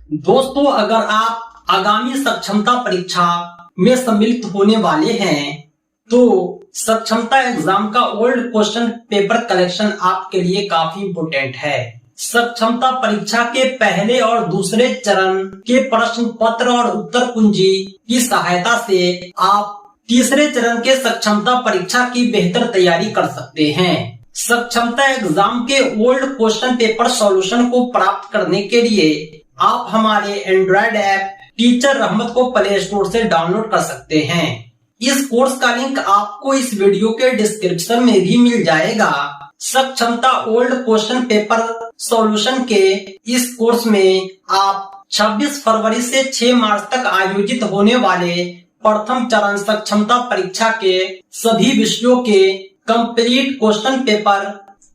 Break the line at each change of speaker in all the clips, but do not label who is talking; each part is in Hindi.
दोस्तों, अगर आप आगामी सक्षमता परीक्षा में सम्मिलित होने वाले हैं तो सक्षमता एग्जाम का ओल्ड क्वेश्चन पेपर कलेक्शन आपके लिए काफी इम्पोर्टेंट है। सक्षमता परीक्षा के पहले और दूसरे चरण के प्रश्न पत्र और उत्तर कुंजी की सहायता से आप तीसरे चरण के सक्षमता परीक्षा की बेहतर तैयारी कर सकते हैं। सक्षमता एग्जाम के ओल्ड क्वेश्चन पेपर सॉल्यूशन को प्राप्त करने के लिए आप हमारे एंड्रॉइड ऐप टीचर रहमत को प्ले स्टोर से डाउनलोड कर सकते हैं। इस कोर्स का लिंक आपको इस वीडियो के डिस्क्रिप्शन में भी मिल जाएगा। सक्षमता ओल्ड क्वेश्चन पेपर सॉल्यूशन के इस कोर्स में आप 26 फरवरी से 6 मार्च तक आयोजित होने वाले प्रथम चरण सक्षमता परीक्षा के सभी विषयों के कंप्लीट क्वेश्चन पेपर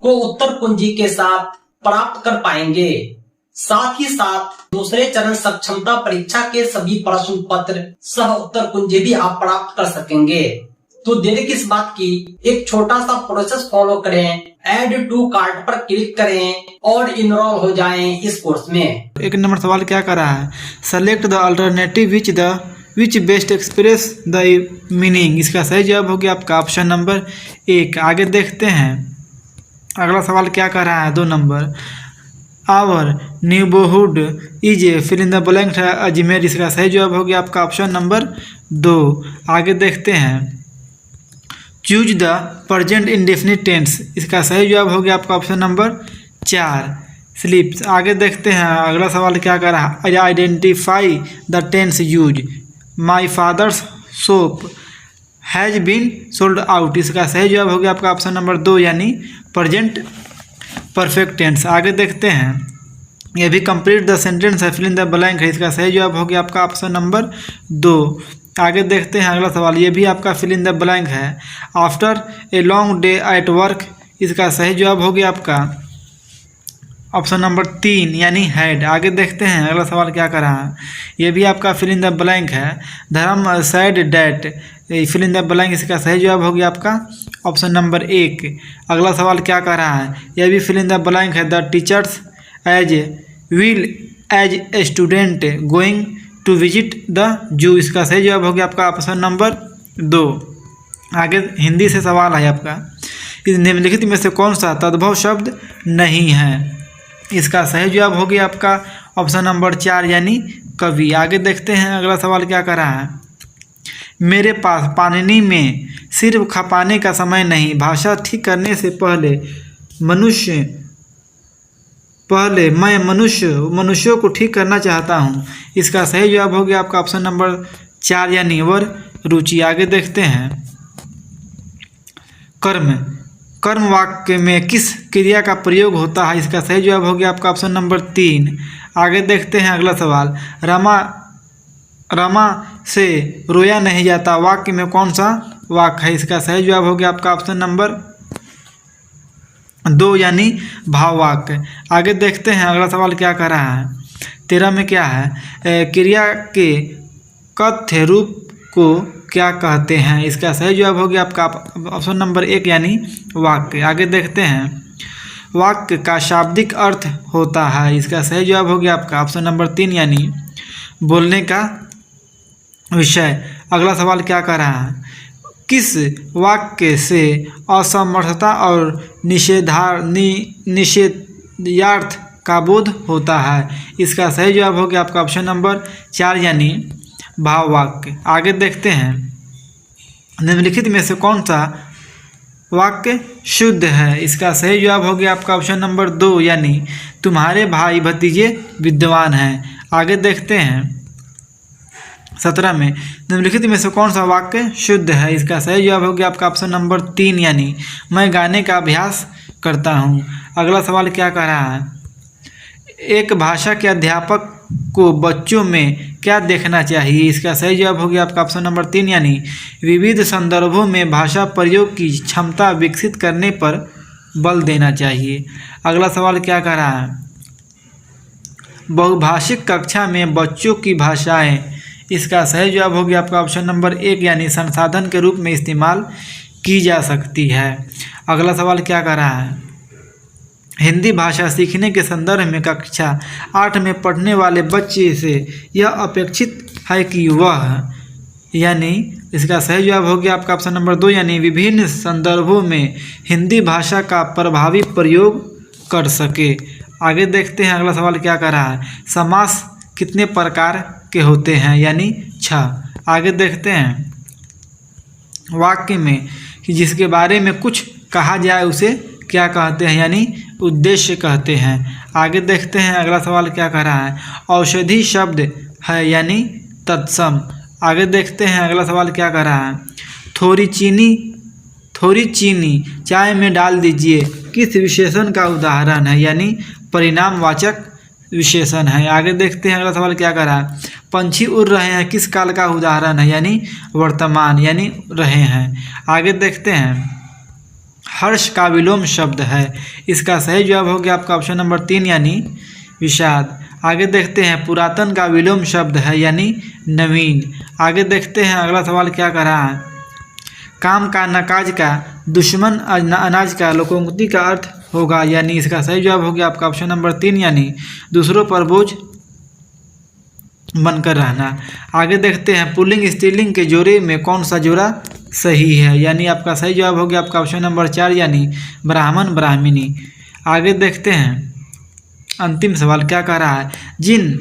को उत्तर कुंजी के साथ प्राप्त कर पाएंगे। साथ ही साथ दूसरे चरण सक्षमता परीक्षा के सभी प्रश्न पत्र सह उत्तर कुंजी भी आप प्राप्त कर सकेंगे। तो देर किस बात की, एक छोटा सा प्रोसेस फॉलो करें, ऐड टू कार्ट पर क्लिक करें और इनरोल हो जाएं इस कोर्स में।
एक नंबर सवाल क्या कर रहा है, select the alternative which best express the meaning. इसका सही जवाब हो गया आपका ऑप्शन नंबर 1। आगे देखते हैं अगला सवाल क्या कर रहा है, 2 number, our neighbourhood is fill in the blank है अजमेर। इसका सही जवाब हो गया आपका ऑप्शन नंबर 2। आगे देखते हैं choose the present indefinite tense. इसका सही जवाब हो गया आपका ऑप्शन नंबर 4, स्लिप्स। आगे देखते हैं अगला सवाल क्या कर रहा है, identify the tense use. My father's soap has been sold out. इसका सही जवाब हो गया आपका ऑप्शन नंबर 2 यानी प्रेजेंट परफेक्ट टेंस। आगे देखते हैं ये भी कंप्लीट द सेंटेंस है, फिल इन द ब्लैंक है। इसका सही जवाब हो गया आपका ऑप्शन नंबर 2। आगे देखते हैं अगला सवाल, ये भी आपका फिल इन द ब्लैंक है। After a long day at work. इसका सही जवाब हो गया आपका ऑप्शन नंबर 3 यानी हैड। आगे देखते हैं अगला सवाल क्या कर रहा है, ये भी आपका फिल इन द ब्लैंक है। Dharam said that, fill in the blank. इसका सही जवाब हो गया आपका ऑप्शन नंबर 1। अगला सवाल क्या कर रहा है, यह भी फिल इन द ब्लैंक है। The teachers as well as a student going to visit the zoo. इसका सही जवाब हो गया आपका ऑप्शन नंबर 2। आगे हिंदी से सवाल है आपका, इस निम्नलिखित में से कौन सा तद्भव शब्द नहीं है। इसका सही जवाब हो गया आपका ऑप्शन नंबर 4 यानी कवि। आगे देखते हैं अगला सवाल क्या कर रहा है, मेरे पास पाणिनि में सिर्फ खपाने का समय नहीं, भाषा ठीक करने से मैं मनुष्यों को ठीक करना चाहता हूँ। इसका सही जवाब हो गया आपका ऑप्शन नंबर 4 यानी वर रुचि। आगे देखते हैं कर्म वाक्य में किस क्रिया का प्रयोग होता है। इसका सही जवाब हो गया आपका ऑप्शन नंबर 3। आगे देखते हैं अगला सवाल, रमा से रोया नहीं जाता वाक्य में कौन सा वाक्य है। इसका सही जवाब हो गया आपका ऑप्शन नंबर 2 यानी भाव वाक्य। आगे देखते हैं अगला सवाल क्या कर रहा है, 13 में क्या है, क्रिया के कथ्य रूप को क्या कहते हैं। इसका सही जवाब हो गया आपका ऑप्शन नंबर 1 यानी वाक्य। आगे देखते हैं वाक्य का शाब्दिक अर्थ होता है। इसका सही जवाब हो गया आपका ऑप्शन नंबर 3 यानी बोलने का विषय। अगला सवाल क्या कर रहा है, किस वाक्य से असमर्थता और निषेधार्थ का बोध होता है। इसका सही जवाब हो गया आपका ऑप्शन नंबर 4 यानी भाव वाक्य। आगे देखते हैं निम्नलिखित में से कौन सा वाक्य शुद्ध है। इसका सही जवाब हो गया आपका ऑप्शन नंबर 2 यानी तुम्हारे भाई भतीजे विद्वान हैं। आगे देखते हैं 17 में निम्नलिखित में से कौन सा वाक्य शुद्ध है। इसका सही जवाब हो गया आपका ऑप्शन नंबर 3 यानी मैं गाने का अभ्यास करता हूँ। अगला सवाल क्या कर रहा है, एक भाषा के अध्यापक को बच्चों में क्या देखना चाहिए। इसका सही जवाब हो गया आपका ऑप्शन नंबर 3 यानी विविध संदर्भों में भाषा प्रयोग की क्षमता विकसित करने पर बल देना चाहिए। अगला सवाल क्या कर रहा है, बहुभाषिक कक्षा में बच्चों की भाषाएं। इसका सही जवाब हो गया आपका ऑप्शन नंबर 1 यानी संसाधन के रूप में इस्तेमाल की जा सकती है। अगला सवाल क्या कर रहा है, हिंदी भाषा सीखने के संदर्भ में कक्षा 8 में पढ़ने वाले बच्चे से यह अपेक्षित है कि वह, यानी इसका सही जवाब हो गया आपका ऑप्शन नंबर 2, यानी विभिन्न संदर्भों में हिंदी भाषा का प्रभावी प्रयोग कर सके। आगे देखते हैं अगला सवाल क्या कर रहा है, समास कितने प्रकार के होते हैं, यानी 6। आगे देखते हैं, वाक्य में कि जिसके बारे में कुछ कहा जाए उसे क्या कहते हैं, यानी उद्देश्य कहते हैं। आगे देखते हैं अगला सवाल क्या कह रहा है, औषधि शब्द है यानी तत्सम। आगे देखते हैं अगला सवाल क्या कह रहा है, थोड़ी चीनी चाय में डाल दीजिए किस विशेषण का उदाहरण है, यानी परिणामवाचक विशेषण है। आगे देखते हैं अगला सवाल क्या कह रहा है, पंछी उड़ रहे हैं किस काल का उदाहरण है, यानी वर्तमान, यानी रहे हैं। आगे देखते हैं, हर्ष का विलोम शब्द है, इसका सही जवाब हो गया आपका ऑप्शन नंबर 3, यानी विषाद। आगे देखते हैं, पुरातन का विलोम शब्द है, यानी नवीन। आगे देखते हैं अगला सवाल क्या कर रहा है, काम का नकाज का दुश्मन अनाज का लोकोक्ति का अर्थ होगा, यानी इसका सही जवाब हो गया आपका ऑप्शन नंबर 3, यानी दूसरों पर बोझ बनकर रहना। आगे देखते हैं, पुल्लिंग स्त्रीलिंग के जोड़े में कौन सा जोड़ा सही है, यानी आपका सही जवाब हो गया आपका ऑप्शन नंबर 4, यानी ब्राह्मण ब्राह्मणी। आगे देखते हैं अंतिम सवाल क्या कह रहा है, जिन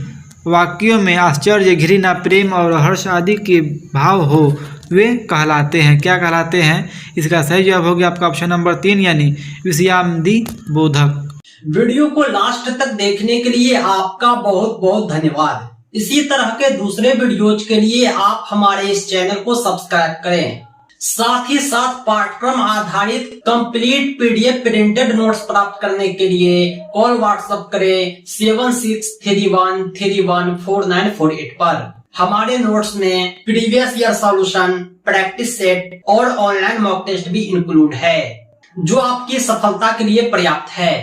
वाक्यों में आश्चर्य, घृणा, प्रेम और हर्ष आदि के भाव हो वे कहलाते हैं, क्या कहलाते हैं। इसका सही जवाब हो गया आपका ऑप्शन नंबर 3, यानी विषयामदी बोधक।
वीडियो को लास्ट तक देखने के लिए आपका बहुत बहुत धन्यवाद। इसी तरह के दूसरे वीडियोज के लिए आप हमारे इस चैनल को सब्सक्राइब करें। साथ ही साथ पाठ्यक्रम आधारित कंप्लीट पीडीएफ प्रिंटेड नोट्स प्राप्त करने के लिए कॉल व्हाट्सएप करें 7631314948 पर। हमारे नोट्स में previous year solution, practice set और ऑनलाइन मॉक टेस्ट भी इंक्लूड है, जो आपकी सफलता के लिए पर्याप्त है।